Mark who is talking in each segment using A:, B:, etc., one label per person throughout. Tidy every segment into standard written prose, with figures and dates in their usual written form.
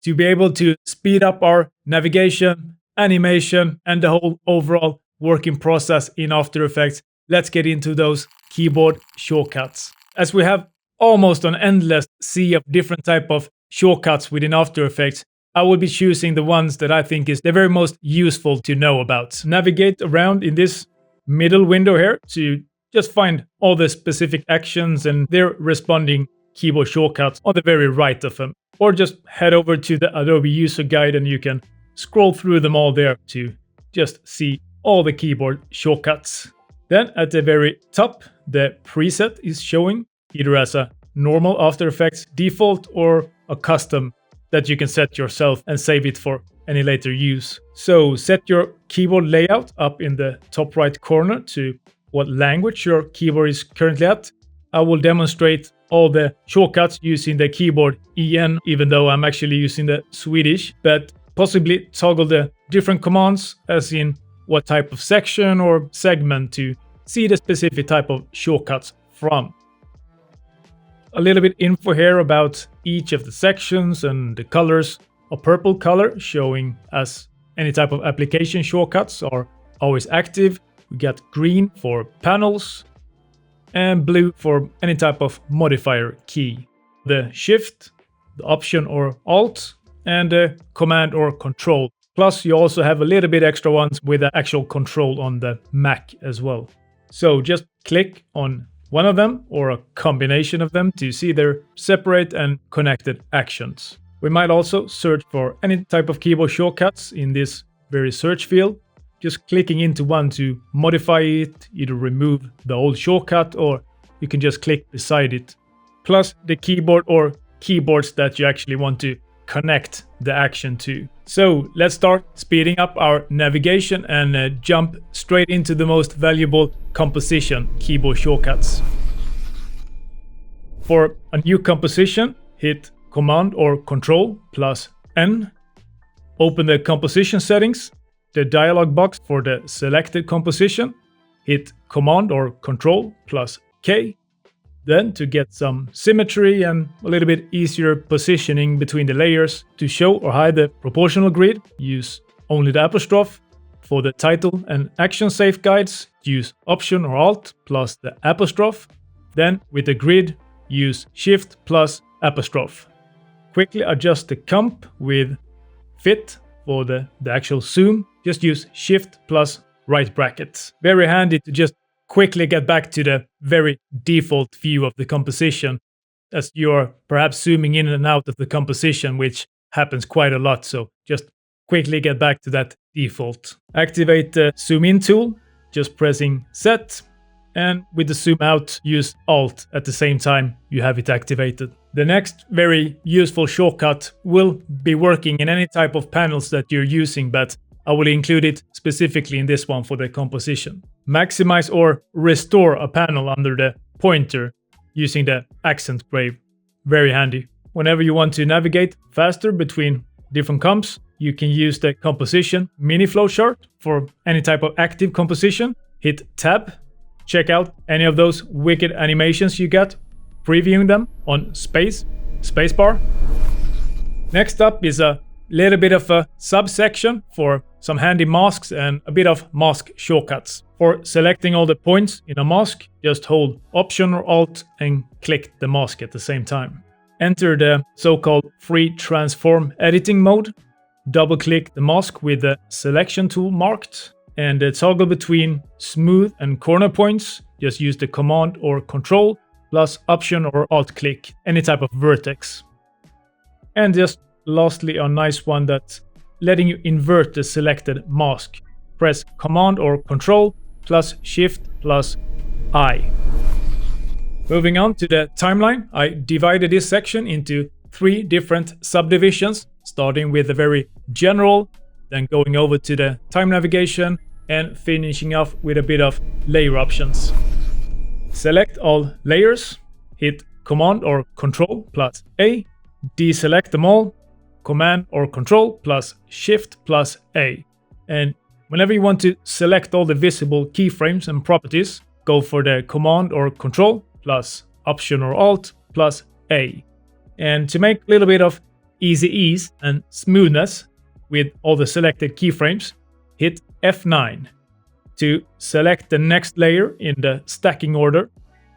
A: to be able to speed up our navigation, animation, and the whole overall working process in After Effects, let's get into those keyboard shortcuts. As we have almost an endless sea of different type of shortcuts within After Effects, I will be choosing the ones that I think is the very most useful to know about. Navigate around in this middle window here to just find all the specific actions and their responding keyboard shortcuts on the very right of them. Or just head over to the Adobe User Guide and you can scroll through them all there to just see all the keyboard shortcuts. Then at the very top, the preset is showing either as a normal After Effects default or a custom that you can set yourself and save it for any later use. So set your keyboard layout up in the top right corner to what language your keyboard is currently at. I will demonstrate all the shortcuts using the keyboard EN, even though I'm actually using the Swedish, but possibly toggle the different commands as in what type of section or segment to see the specific type of shortcuts from. A little bit info here about each of the sections and the colors. A purple color showing as any type of application shortcuts are always active. We got green for panels and blue for any type of modifier key. The Shift, the Option or Alt, and the Command or Control. Plus you also have a little bit extra ones with the actual control on the Mac as well. So just click on one of them or a combination of them to see their separate and connected actions. We might also search for any type of keyboard shortcuts in this very search field. Just clicking into one to modify it, either remove the old shortcut or you can just click beside it. Plus the keyboard or keyboards that you actually want to connect the action to. So let's start speeding up our navigation and jump straight into the most valuable composition keyboard shortcuts. For a new composition, hit Command or Control plus N. Open the composition settings. The dialog box for the selected composition, hit Command or Control plus K. Then to get some symmetry and a little bit easier positioning between the layers, to show or hide the proportional grid, use only the apostrophe. For the title and action safe guides, use Option or Alt plus the apostrophe. Then with the grid, use Shift plus apostrophe. Quickly adjust the comp with Fit. For the actual zoom, just use Shift plus right brackets. Very handy to just quickly get back to the very default view of the composition, as you're perhaps zooming in and out of the composition, which happens quite a lot. So just quickly get back to that default. Activate the zoom in tool, just pressing Z, and with the zoom out, use Alt at the same time you have it activated. The next very useful shortcut will be working in any type of panels that you're using, but I will include it specifically in this one for the composition. Maximize or restore a panel under the pointer using the accent grave. Very handy. Whenever you want to navigate faster between different comps, you can use the composition mini flowchart for any type of active composition. Hit Tab. Check out any of those wicked animations you got, previewing them on spacebar. Next up is a little bit of a subsection for some handy masks and a bit of mask shortcuts. For selecting all the points in a mask, just hold Option or Alt and click the mask at the same time. Enter the so-called free transform editing mode. Double click the mask with the selection tool marked, and toggle between smooth and corner points. Just use the Command or Control plus Option or Alt click any type of vertex. And just lastly, a nice one that's letting you invert the selected mask. Press Command or Control plus Shift plus I. Moving on to the timeline, I divided this section into 3 different subdivisions, starting with the very general, then going over to the time navigation, and finishing off with a bit of layer options. Select all layers, hit Command or Control plus A, deselect them all, Command or Control plus Shift plus A. And whenever you want to select all the visible keyframes and properties, go for the Command or Control plus Option or Alt plus A. And to make a little bit of easy ease and smoothness with all the selected keyframes, hit F9. To select the next layer in the stacking order,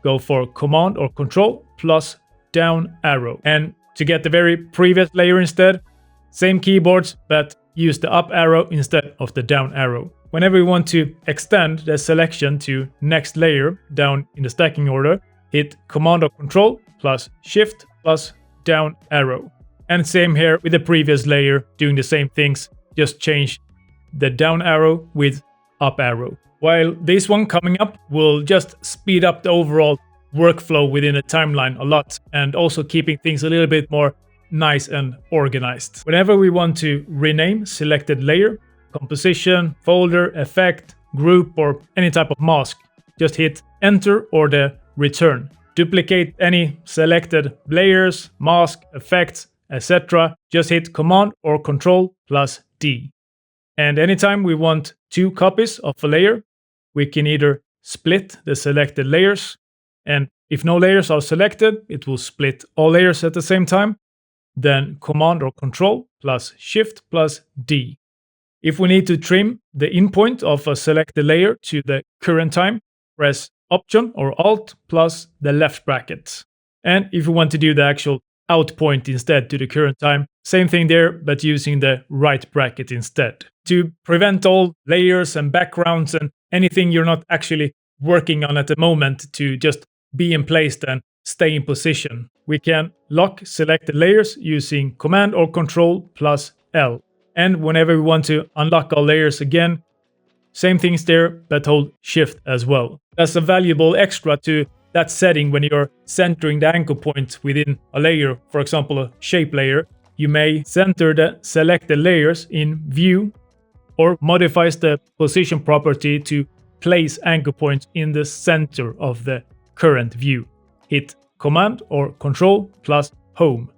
A: go for Command or Control plus down arrow. And to get the very previous layer instead, same keyboards, but use the up arrow instead of the down arrow. Whenever you want to extend the selection to next layer down in the stacking order, hit Command or Control plus Shift plus down arrow. And same here with the previous layer, doing the same things, just change the down arrow with up arrow. While this one coming up will just speed up the overall workflow within a timeline a lot, and also keeping things a little bit more nice and organized. Whenever we want to rename selected layer, composition, folder, effect, group, or any type of mask, just hit enter or the return. Duplicate any selected layers, mask, effects, etc. Just hit Command or Control plus D. And anytime we want 2 copies of a layer, we can either split the selected layers, and if no layers are selected, it will split all layers at the same time. Then Command or Control plus Shift plus D. If we need to trim the in point of a selected layer to the current time, press Option or Alt plus the left bracket. And if we want to do the actual out point instead to the current time, same thing there, but using the right bracket instead. To prevent all layers and backgrounds and anything you're not actually working on at the moment to just be in place and stay in position, we can lock selected layers using Command or Control plus L. And whenever we want to unlock our layers again, same things there, but hold Shift as well. That's a valuable extra to that setting when you're centering the anchor point within a layer, for example a shape layer. You may center the selected layers in View, or modifies the position property to place anchor points in the center of the current view. Hit Command or Control plus Home.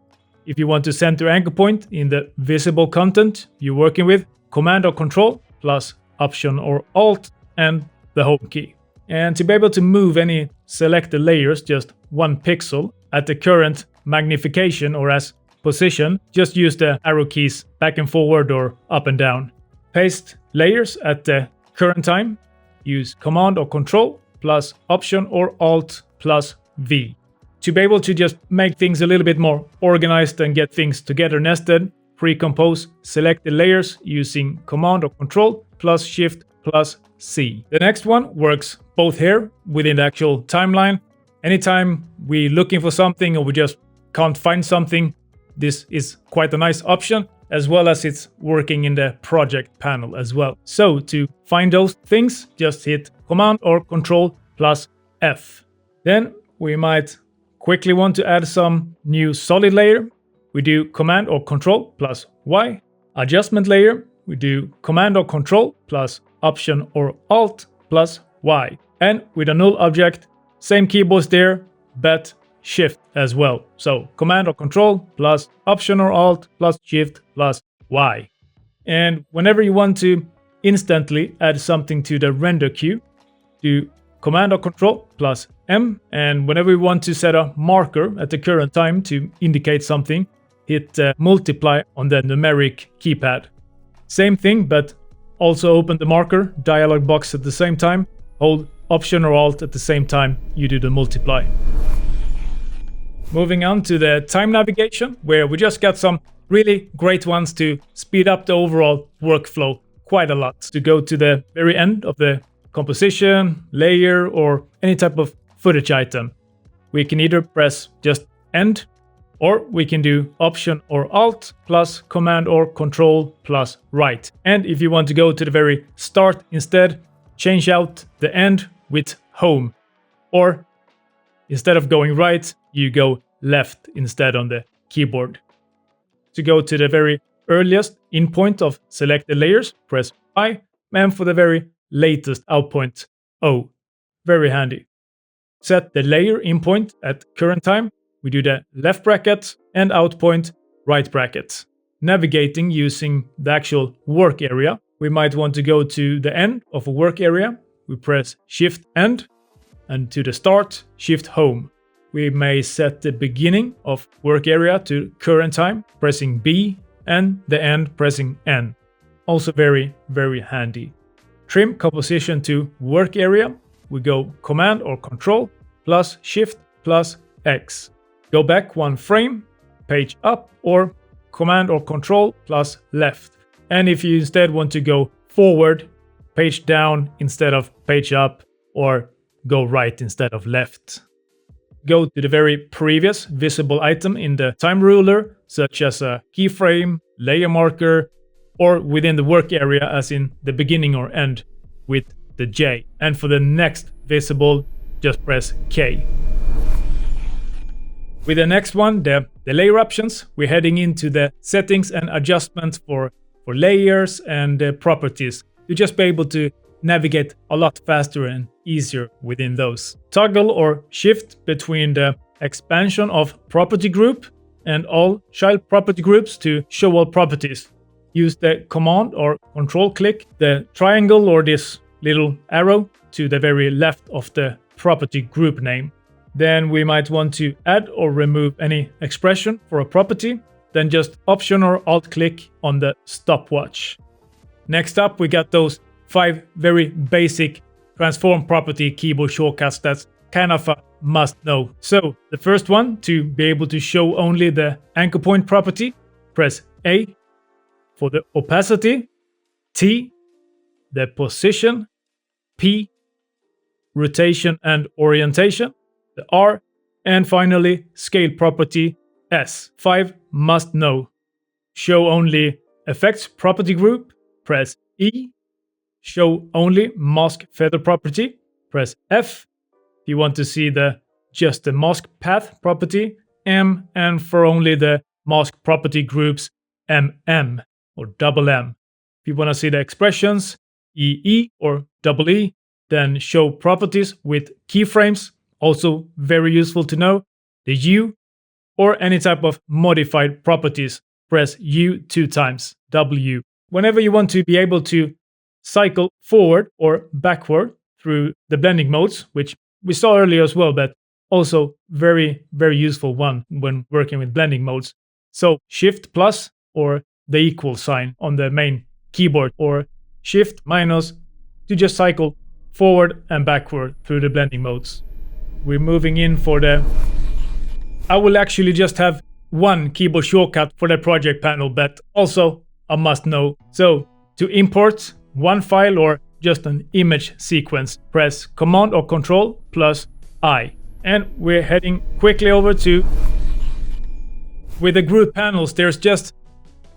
A: If you want to center anchor point in the visible content you're working with, Command or Control plus Option or Alt and the Home key. And to be able to move any selected layers just 1 pixel at the current magnification or as position, just use the arrow keys back and forward or up and down. Paste layers at the current time, use Command or Control plus Option or Alt plus V. To be able to just make things a little bit more organized and get things together nested, pre-compose selected layers using Command or Control plus Shift plus C. The next one works both here within the actual timeline. Anytime we're looking for something or we just can't find something, this is quite a nice option, as well as it's working in the project panel as well. So to find those things, just hit Command or Control plus F. Then we might quickly want to add some new solid layer. We do Command or Control plus Y. Adjustment layer, we do Command or Control plus Option or Alt plus Y. And with a null object, same keyboards there, but Shift as well. So Command or Control plus Option or Alt plus Shift plus Y. And whenever you want to instantly add something to the render queue, do Command or Control plus M. And whenever you want to set a marker at the current time to indicate something, hit multiply on the numeric keypad. Same thing, but also open the marker dialog box at the same time. Hold Option or Alt at the same time you do the multiply. Moving on to the time navigation, where we just got some really great ones to speed up the overall workflow quite a lot. To go to the very end of the composition, layer, or any type of footage item, we can either press just End, or we can do Option or Alt plus Command or Control plus Right. And if you want to go to the very start instead, change out the end with Home. Or instead of going right, you go left instead on the keyboard. To go to the very earliest in point of selected layers, press I, and for the very latest out point, O. Very handy. Set the layer in point at current time. We do the left bracket and out point right bracket. Navigating using the actual work area, we might want to go to the end of a work area. We press Shift End, and to the start, Shift Home. we may set the beginning of work area to current time, pressing B, and the end pressing N. Also very, very handy. Trim composition to work area. We go Command or Control plus Shift plus X. Go back one frame, page up, or Command or Control plus left. And if you instead want to go forward, page down instead of page up, or go right instead of left. Go to the very previous visible item in the time ruler, such as a keyframe, layer marker, or within the work area as in the beginning or end with the J. And for the next visible, just press K. With the next one, the layer options, we're heading into the settings and adjustments for layers and properties to just be able to navigate a lot faster and easier within those. Toggle or shift between the expansion of property group and all child property groups to show all properties. Use the command or control click the triangle or this little arrow to the very left of the property group name. Then we might want to add or remove any expression for a property. Then just Option or Alt click on the stopwatch. Next up, we got those 5 very basic transform property keyboard shortcuts that's kind of a must know. So the first one, to be able to show only the anchor point property, press A. For the opacity, T. The position, P. Rotation and orientation, the R. And finally, scale property, S. 5 must know. Show only effects property group, press E. Show only mask feather property, press F. If you want to see just the mask path property, M. And for only the mask property groups, MM or double M. If you want to see the expressions, EE or double E, then show properties with keyframes, also very useful to know. The U, or any type of modified properties, press U 2 times, W. Whenever you want to be able to cycle forward or backward through the blending modes, which we saw earlier as well, but also very, very useful one when working with blending modes. So Shift plus or the equal sign on the main keyboard, or Shift minus to just cycle forward and backward through the blending modes. We're moving in for I will actually just have one keyboard shortcut for the project panel, but also a must know. So to import one file or just an image sequence, press Command or Control plus I. And we're heading quickly over to, with the group panels, there's just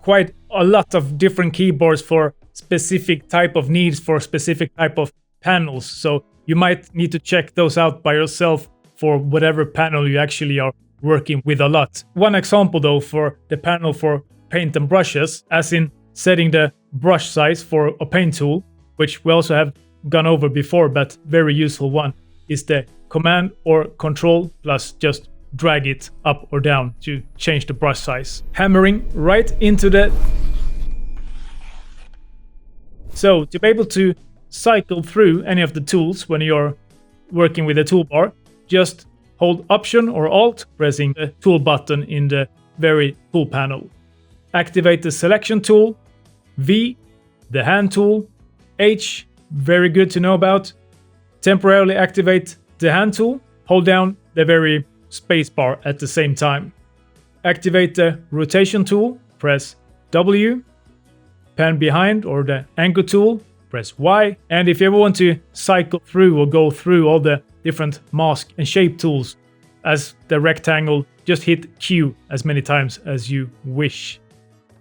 A: quite a lot of different keyboards for specific type of needs for specific type of panels. So you might need to check those out by yourself for whatever panel you actually are working with a lot. One example though for the panel for paint and brushes, as in setting the brush size for a paint tool, which we also have gone over before, but very useful one, is the Command or Control plus just drag it up or down to change the brush size. Hammering right into So to be able to cycle through any of the tools when you're working with the toolbar, just hold Option or Alt, pressing the tool button in the very tool panel. Activate the selection tool, V, the hand tool, H, very good to know about. Temporarily activate the hand tool, hold down the very spacebar at the same time. Activate the rotation tool, press W. Pan behind or the anchor tool, press Y. And if you ever want to cycle through or go through all the different mask and shape tools as the rectangle, just hit Q as many times as you wish.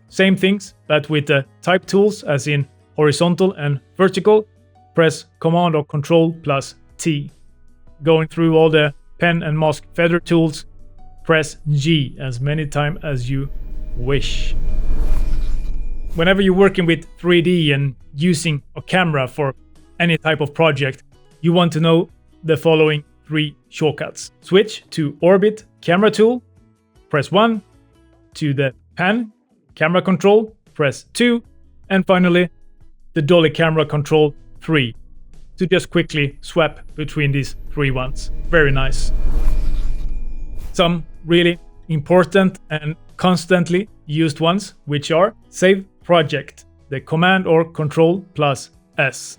A: Same things, but with the type tools as in horizontal and vertical, press Command or Control plus T. Going through all the pen and mask feather tools, press G as many times as you wish. Whenever you're working with 3D and using a camera for any type of project, you want to know the following 3 shortcuts. Switch to Orbit Camera Tool, press 1. To the Pan Camera Control, press 2. And finally, the Dolly Camera Control 3. To just quickly swap between these 3 ones. Very nice. some really important and constantly used ones, which are save project, the command or control plus S.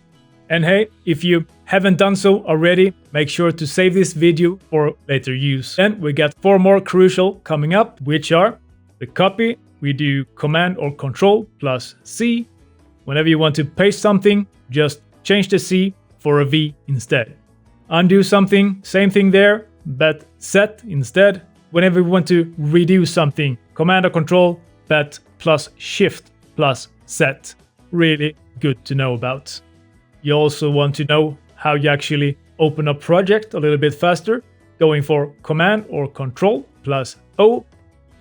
A: And hey, if you haven't done so already, make sure to save this video for later use. Then we got 4 more crucial coming up, which are the copy. We do command or control plus C. Whenever you want to paste something, just change the C for a V instead. Undo something, same thing there, but set instead. Whenever you want to redo something, command or control, but plus shift plus set. Really good to know about. You also want to know how you actually open a project a little bit faster, going for command or control plus O.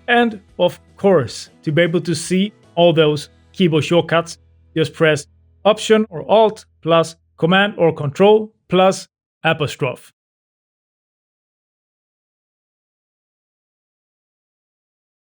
A: And of course, to be able to see all those keyboard shortcuts, just press Option or Alt plus command or control plus apostrophe.